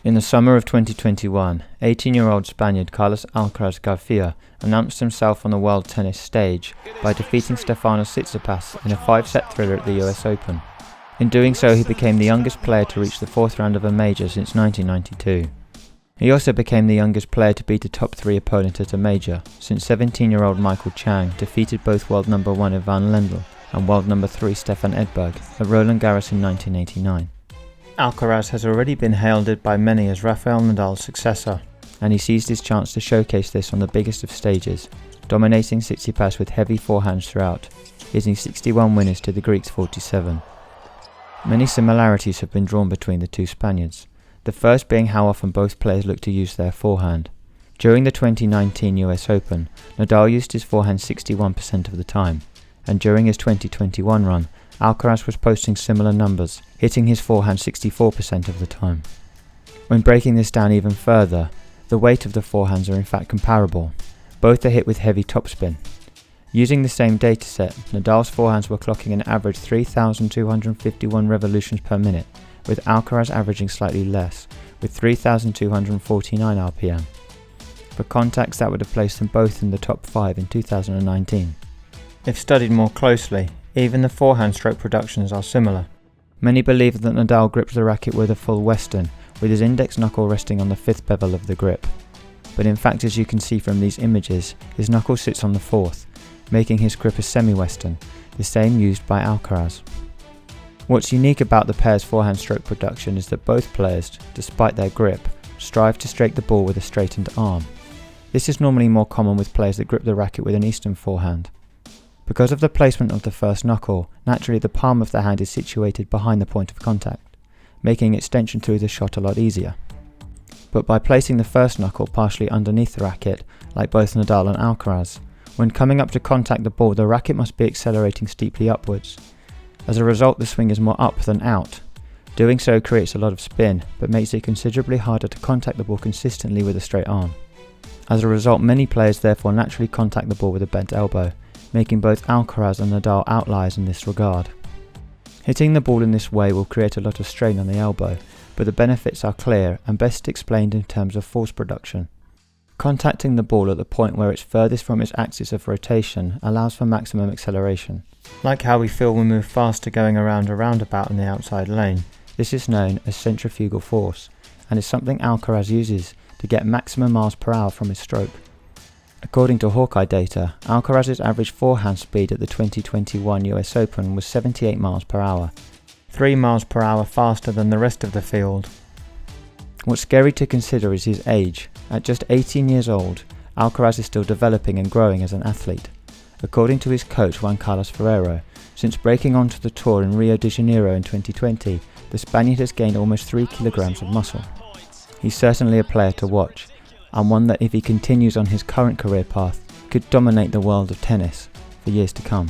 In the summer of 2021, 18-year-old Spaniard Carlos Alcaraz Garfia announced himself on the world tennis stage by defeating Stefanos Tsitsipas in a 5-set thriller at the US Open. In doing so, he became the youngest player to reach the fourth round of a major since 1992. He also became the youngest player to beat a top 3 opponent at a major, since 17-year-old Michael Chang defeated both world number 1 Ivan Lendl and world number 3 Stefan Edberg at Roland Garros in 1989. Alcaraz has already been hailed by many as Rafael Nadal's successor, and he seized his chance to showcase this on the biggest of stages, dominating Tsitsipas with heavy forehands throughout, hitting 61 winners to the Greek's 47. Many similarities have been drawn between the two Spaniards, the first being how often both players look to use their forehand. During the 2019 US Open, Nadal used his forehand 61% of the time, and during his 2021 run, Alcaraz was posting similar numbers, hitting his forehand 64% of the time. When breaking this down even further, the weight of the forehands are in fact comparable. Both are hit with heavy topspin. Using the same dataset, Nadal's forehands were clocking an average 3,251 revolutions per minute, with Alcaraz averaging slightly less, with 3,249 RPM. For context, that would have placed them both in the top 5 in 2019. If studied more closely, even the forehand stroke productions are similar. Many believe that Nadal grips the racket with a full western, with his index knuckle resting on the 5th bevel of the grip. But in fact, as you can see from these images, his knuckle sits on the 4th, making his grip a semi-western, the same used by Alcaraz. What's unique about the pair's forehand stroke production is that both players, despite their grip, strive to strike the ball with a straightened arm. This is normally more common with players that grip the racket with an Eastern forehand. Because of the placement of the first knuckle, naturally the palm of the hand is situated behind the point of contact, making extension through the shot a lot easier. But by placing the first knuckle partially underneath the racket, like both Nadal and Alcaraz, when coming up to contact the ball, the racket must be accelerating steeply upwards. As a result, the swing is more up than out. Doing so creates a lot of spin, but makes it considerably harder to contact the ball consistently with a straight arm. As a result, many players therefore naturally contact the ball with a bent elbow, making both Alcaraz and Nadal outliers in this regard. Hitting the ball in this way will create a lot of strain on the elbow, but the benefits are clear and best explained in terms of force production. Contacting the ball at the point where it's furthest from its axis of rotation allows for maximum acceleration. Like how we feel we move faster going around a roundabout in the outside lane, this is known as centrifugal force, and is something Alcaraz uses to get maximum miles per hour from his stroke. According to Hawkeye data, Alcaraz's average forehand speed at the 2021 US Open was 78 miles per hour, 3 miles per hour faster than the rest of the field. What's scary to consider is his age. At just 18 years old, Alcaraz is still developing and growing as an athlete. According to his coach Juan Carlos Ferrero, since breaking onto the tour in Rio de Janeiro in 2020, the Spaniard has gained almost 3 kilograms of muscle. He's certainly a player to watch, and one that if he continues on his current career path, could dominate the world of tennis for years to come.